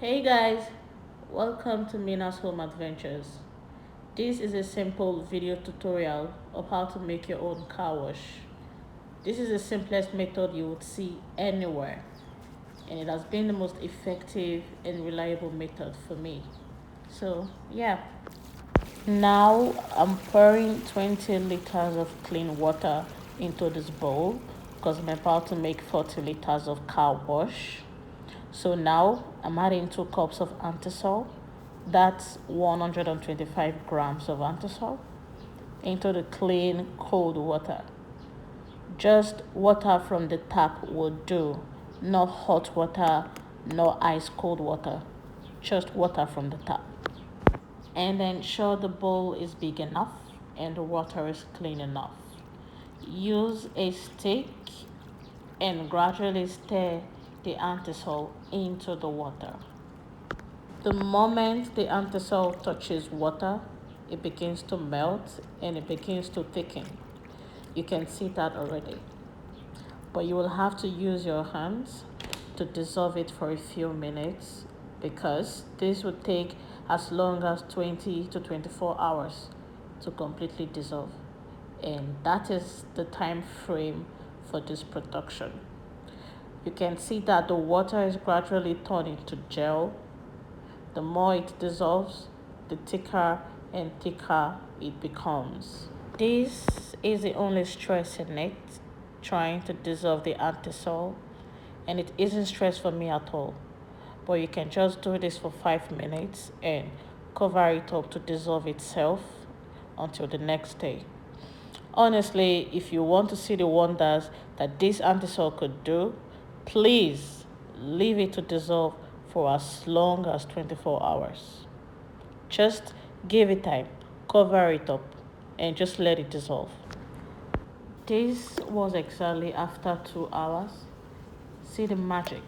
Hey guys, welcome to Mina's Home Adventures. This is a simple video tutorial of how to make your own car wash. This is the simplest method you would see anywhere, and it has been the most effective and reliable method for me. So, yeah. Now I'm pouring 20 liters of clean water into this bowl because I'm about to make 40 liters of car wash. So now I'm adding 2 cups of Antisol, that's 125 grams of Antisol, into the clean cold water. Just water from the tap will do, not hot water, no ice cold water, just water from the tap. And ensure the bowl is big enough and the water is clean enough. Use a stick and gradually stir the Antisol into the water. The moment the Antisol touches water, it begins to melt and it begins to thicken. You can see that already. But you will have to use your hands to dissolve it for a few minutes because this would take as long as 20 to 24 hours to completely dissolve. And that is the time frame for this production. You can see that the water is gradually turning to gel. The more it dissolves, the thicker and thicker it becomes. This is the only stress in it, trying to dissolve the Antisol, and it isn't stress for me at all. But you can just do this for 5 minutes and cover it up to dissolve itself until the next day. Honestly, if you want to see the wonders that this Antisol could do, please leave it to dissolve for as long as 24 hours. Just give it time, cover it up, and just let it dissolve. This was exactly after 2 hours. See the magic,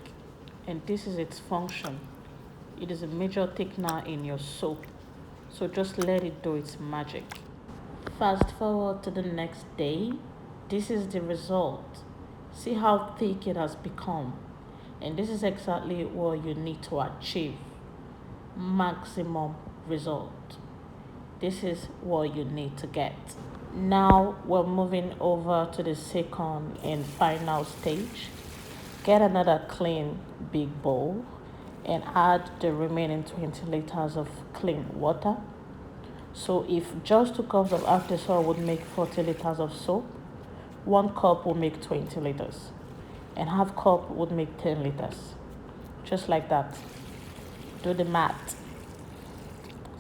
and this is its function. It is a major thickener in your soap, so just let it do its magic. Fast forward to the next day. This is the result. See how thick it has become. And this is exactly what you need to achieve maximum result. This is what you need to get. Now we're moving over to the second and final stage. Get another clean big bowl and add the remaining 20 liters of clean water. So if just 2 cups of Antisol would make 40 liters of soap, 1 cup will make 20 liters and half cup would make 10 liters. Just like that. Do the math.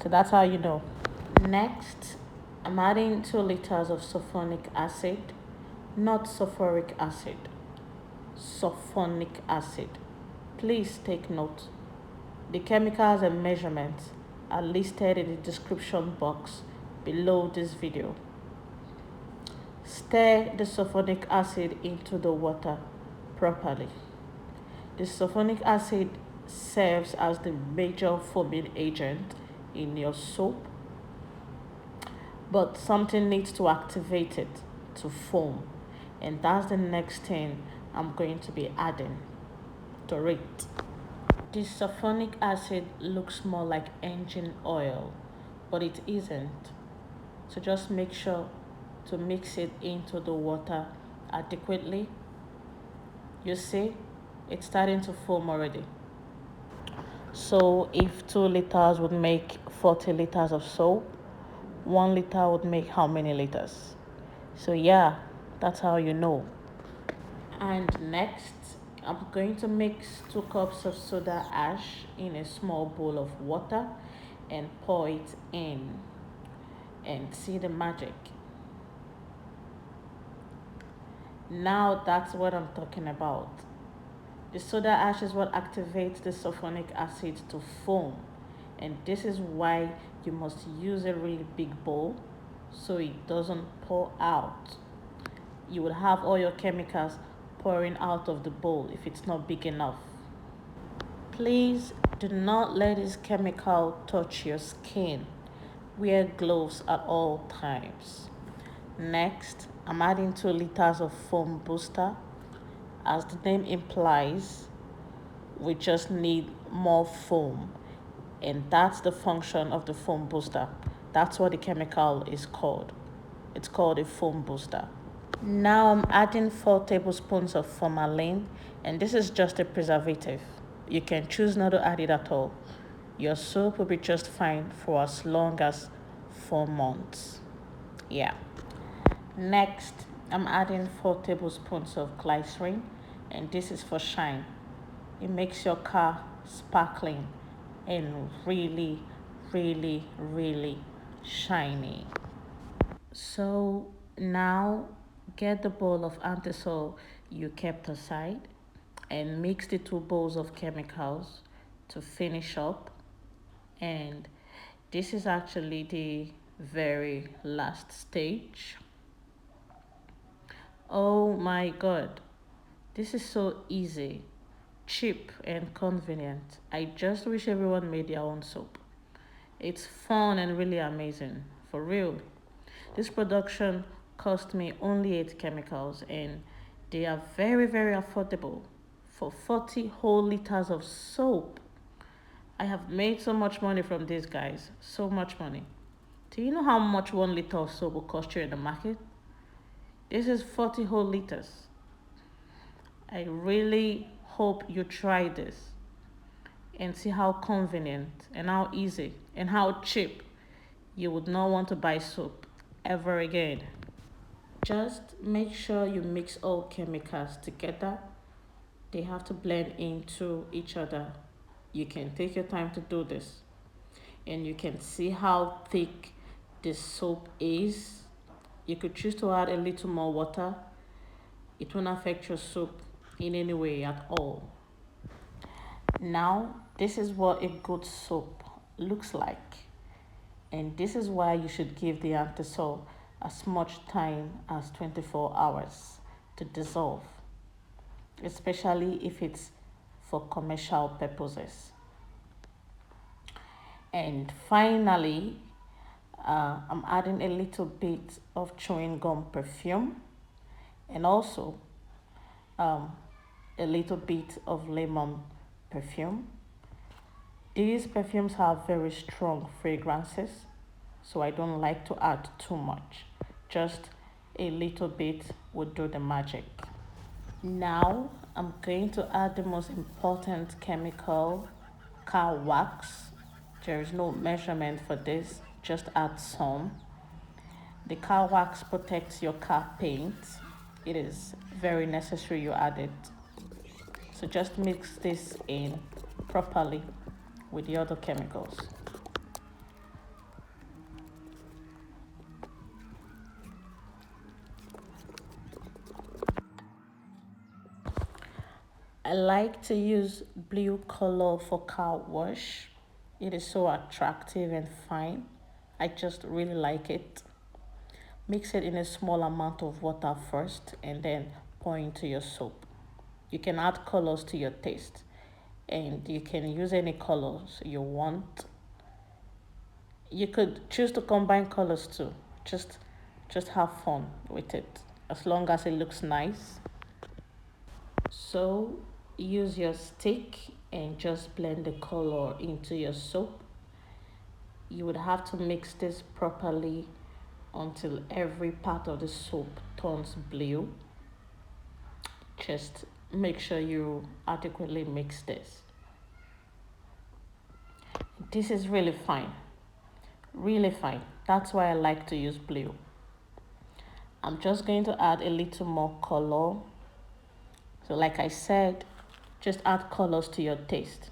So that's how you know. Next, I'm adding 2 liters of sulfonic acid, not sulfuric acid. Sulfonic acid. Please take note. The chemicals and measurements are listed in the description box below this video. Stir the sulfonic acid into the water properly. The sulfonic acid serves as the major foaming agent in your soap, but something needs to activate it to foam, and that's the next thing I'm going to be adding to it. The sulfonic acid looks more like engine oil, but it isn't. So just make sure to mix it into the water adequately. You see, it's starting to foam already. So if 2 liters would make 40 liters of soap, 1 liter would make how many liters? So yeah, that's how you know. And next, I'm going to mix 2 cups of soda ash in a small bowl of water and pour it in. And see the magic. Now that's what I'm talking about. The soda ash is what activates the sulfonic acid to foam. And this is why you must use a really big bowl so it doesn't pour out. You will have all your chemicals pouring out of the bowl if it's not big enough. Please do not let this chemical touch your skin. Wear gloves at all times. Next, I'm adding 2 liters of foam booster. As the name implies, we just need more foam, and that's the function of the foam booster. That's what the chemical is called. It's called a foam booster. Now I'm adding 4 tablespoons of formalin, and this is just a preservative. You can choose not to add it at all. Your soap will be just fine for as long as 4 months. Yeah. Next, I'm adding 4 tablespoons of glycerine, and this is for shine. It makes your car sparkling and really, really, really shiny. So now get the bowl of Antisol you kept aside and mix the 2 bowls of chemicals to finish up. And this is actually the very last stage. Oh my god, this is so easy, cheap, and convenient. I just wish everyone made their own soap. It's fun and really amazing, for real. This production cost me only 8 chemicals, and they are very, very affordable for 40 whole liters of soap. I have made so much money from these guys, so much money. Do you know how much 1 liter of soap will cost you in the market? This is 40 whole liters. I really hope you try this and see how convenient and how easy and how cheap. You would not want to buy soap ever again. Just make sure you mix all chemicals together. They have to blend into each other. You can take your time to do this, and you can see how thick this soap is. You could choose to add a little more water. It won't affect your soap in any way at all. Now, this is what a good soap looks like. And this is why you should give the Antisol as much time as 24 hours to dissolve, especially if it's for commercial purposes. And finally, I'm adding a little bit of chewing gum perfume, and also a little bit of lemon perfume. These perfumes have very strong fragrances, so I don't like to add too much. Just a little bit would do the magic. Now I'm going to add the most important chemical, car wax. There is no measurement for this, just add some. The car wax protects your car paint. It is very necessary you add it. So just mix this in properly with the other chemicals. I like to use blue color for car wash. It is so attractive and fine. I just really like it. Mix it in a small amount of water first and then pour into your soap. You can add colors to your taste, and you can use any colors you want. You could choose to combine colors too. Just have fun with it as long as it looks nice. So use your stick and just blend the color into your soap. You would have to mix this properly until every part of the soap turns blue. Just make sure you adequately mix this. This is really fine, really fine. That's why I like to use blue. I'm just going to add a little more color. So like I said, just add colors to your taste.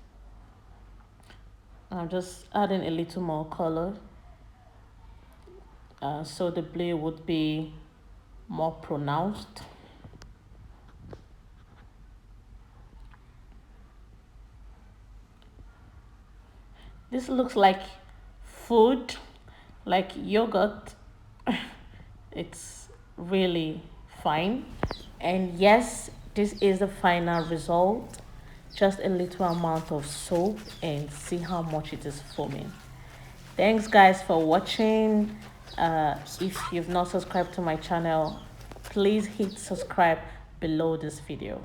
I'm just adding a little more color, so the blue would be more pronounced. This looks like food, like yogurt. It's really fine. And yes, this is the final result. Just a little amount of soap, and see how much it is foaming. Thanks guys for watching. If you've not subscribed to my channel, please hit subscribe below this video.